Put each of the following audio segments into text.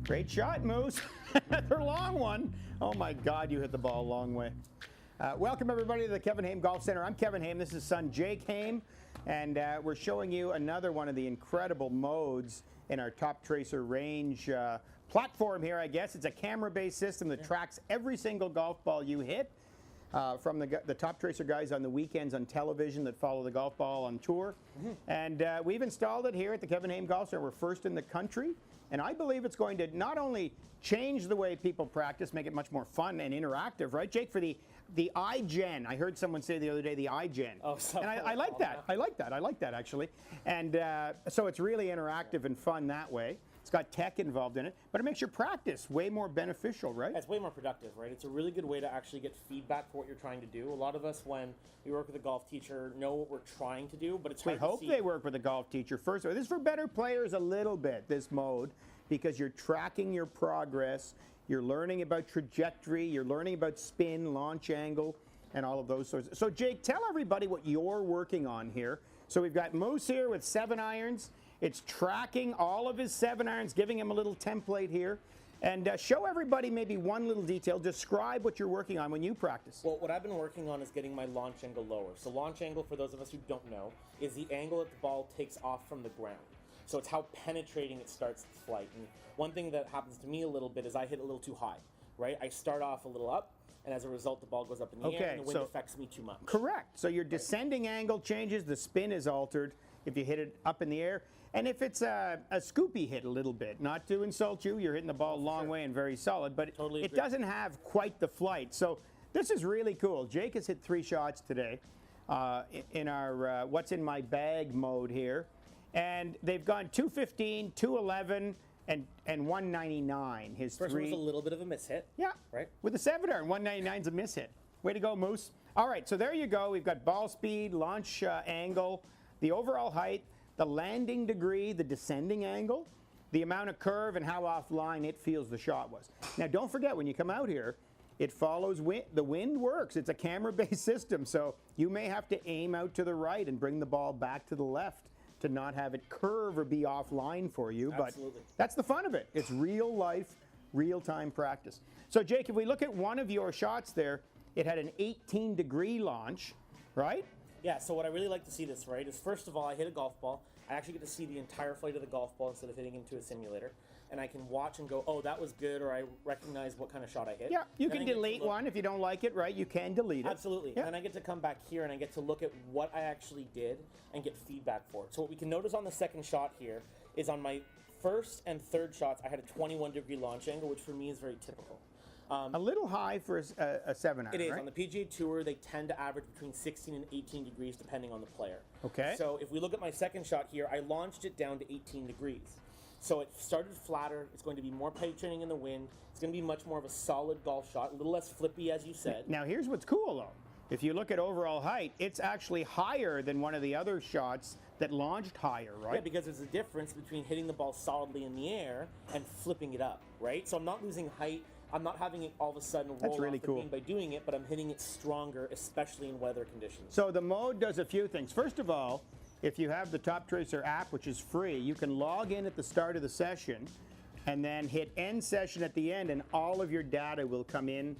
Great shot, Moose. Another long one. Oh my God, you hit the ball a long way. Welcome everybody to the Kevin Haime Golf Center. I'm Kevin Haime. This is son Jake Haime, and we're showing you another one of the incredible modes in our Toptracer range platform here. I guess it's a camera-based system that tracks every single golf ball you hit. From the Toptracer guys on the weekends on television that follow the golf ball on tour. And we've installed it here at the Kevin Haime Golf Center. We're first in the country. And I believe it's going to not only change the way people practice, make it much more fun and interactive, right, Jake? For the iGen. I heard someone say the other day the iGen. Oh, and I like that. I like that. I like that, actually. And so it's really interactive and fun that way. It's got tech involved in it, but it makes your practice way more beneficial, right? It's way more productive, right? It's a really good way to actually get feedback for what you're trying to do. A lot of us, when we work with a golf teacher, know what we're trying to do, but it's hard to see. We hope they work with a golf teacher first. This is for better players a little bit, this mode, because you're tracking your progress, you're learning about trajectory, you're learning about spin, launch angle, and all of those sorts. So Jake, tell everybody what you're working on here. So we've got Moose here with 7 irons. It's tracking all of his 7 irons, giving him a little template here. And show everybody maybe one little detail. Describe what you're working on when you practice. Well, what I've been working on is getting my launch angle lower. So launch angle, for those of us who don't know, is the angle that the ball takes off from the ground. So it's how penetrating it starts its flight. And one thing that happens to me a little bit is I hit a little too high, right? I start off a little up, and as a result, the ball goes up in the air, and the wind affects me too much. Correct. So your descending angle changes, the spin is altered if you hit it up in the air. And if it's a scoopy hit a little bit, not to insult you, you're hitting the ball a long way and very solid, but it doesn't have quite the flight. So this is really cool. Jake has hit 3 shots today in our what's in my bag mode here. And they've gone 215, 211, and 199. His first one was a little bit of a mishit. Yeah, right. With a 7-iron, 199 is a mishit. Way to go, Moose. All right, so there you go. We've got ball speed, launch angle, the overall height, the landing degree, the descending angle, the amount of curve, and how offline it feels the shot was. Now, don't forget, when you come out here, it follows wind. The wind works. It's a camera-based system, so you may have to aim out to the right and bring the ball back to the left to not have it curve or be offline for you. Absolutely. But that's the fun of it. It's real life, real-time practice. So, Jake, if we look at one of your shots there, it had an 18-degree launch, right? Yeah, so what I really like to see this, right, is first of all, I hit a golf ball. I actually get to see the entire flight of the golf ball instead of hitting into a simulator. And I can watch and go, oh, that was good, or I recognize what kind of shot I hit. Yeah, you can delete one if you don't like it, right? You can delete it. Absolutely. Yeah. And then I get to come back here and I get to look at what I actually did and get feedback for it. So what we can notice on the second shot here is on my first and third shots, I had a 21-degree launch angle, which for me is very typical. A little high for a 7-iron, It is. Right? On the PGA Tour, they tend to average between 16 and 18 degrees depending on the player. Okay. So if we look at my second shot here, I launched it down to 18 degrees. So it started flatter. It's going to be more penetrating in the wind. It's going to be much more of a solid golf shot, a little less flippy, as you said. Now, here's what's cool, though. If you look at overall height, it's actually higher than one of the other shots that launched higher, right? Yeah, because there's a difference between hitting the ball solidly in the air and flipping it up, right? So I'm not losing height. I'm not having it all of a sudden roll off the green by doing it, but I'm hitting it stronger, especially in weather conditions. So the mode does a few things. First of all, if you have the Toptracer app, which is free, you can log in at the start of the session and then hit end session at the end, and all of your data will come in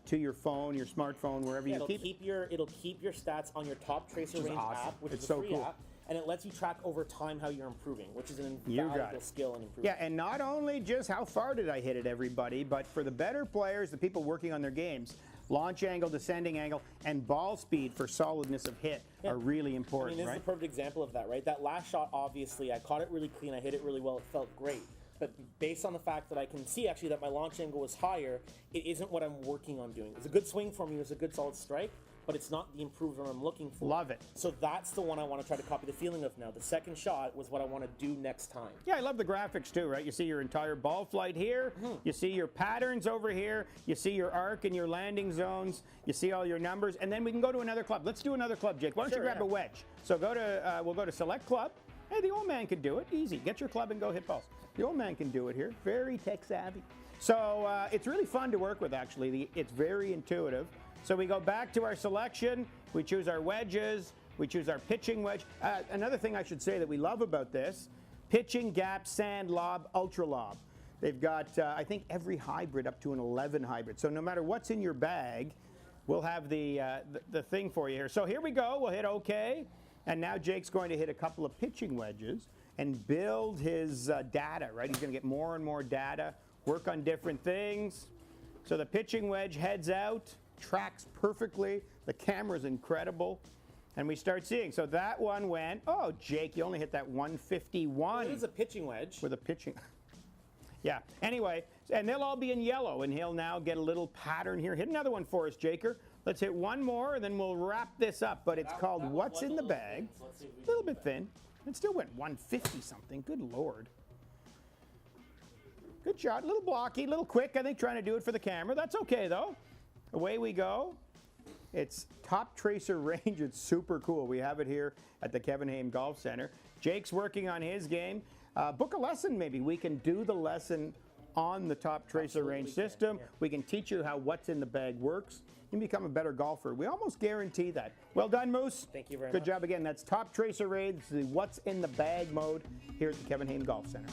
to your phone, your smartphone, wherever you keep it. It'll keep your stats on your Toptracer range app, which is a free app. And it lets you track over time how you're improving, which is an invaluable skill and improvement. Yeah, and not only just how far did I hit it, everybody, but for the better players, the people working on their games, launch angle, descending angle, and ball speed for solidness of hit are really important, I mean, this is a perfect example of that, right? That last shot, obviously, I caught it really clean, I hit it really well, it felt great. But based on the fact that I can see actually that my launch angle was higher, it isn't what I'm working on doing. It's a good swing for me, it's a good solid strike, but it's not the improvement I'm looking for. Love it. So that's the one I want to try to copy the feeling of now. The second shot was what I want to do next time. Yeah, I love the graphics too, right? You see your entire ball flight here. You see your patterns over here. You see your arc and your landing zones. You see all your numbers. And then we can go to another club. Let's do another club, Jake. Why don't you grab a wedge? So go to, we'll go to select club. Hey, the old man can do it. Easy. Get your club and go hit balls. The old man can do it here. Very tech savvy. So it's really fun to work with, actually. It's very intuitive. So we go back to our selection. We choose our wedges. We choose our pitching wedge. Another thing I should say that we love about this, pitching, gap, sand, lob, ultra lob. They've got, I think, every hybrid up to an 11 hybrid. So no matter what's in your bag, we'll have the thing for you here. So here we go. We'll hit OK. And now Jake's going to hit a couple of pitching wedges and build his data, right? He's going to get more and more data, work on different things. So the pitching wedge heads out, tracks perfectly. The camera's incredible. And we start seeing. So that one went, oh, Jake, you only hit that 151. It is a pitching wedge. With a pitching. Yeah. Anyway, and they'll all be in yellow, and he'll now get a little pattern here. Hit another one for us, Jaker. Let's hit one more, and then we'll wrap this up. But it's called What's in the Bag. A little bit thin. It still went 150 something. Good Lord. Good shot. A little blocky, a little quick, I think, trying to do it for the camera. That's okay, though. Away we go. It's Toptracer range. It's super cool. We have it here at the Kevin Haime Golf Center. Jake's working on his game. Book a lesson, maybe. We can do the lesson on the Toptracer range system. Yeah. We can teach you how what's in the bag works. You can become a better golfer. We almost guarantee that. Well done, Moose. Thank you very much. Good job again. That's Toptracer range, the what's in the bag mode here at the Kevin Haime Golf Center.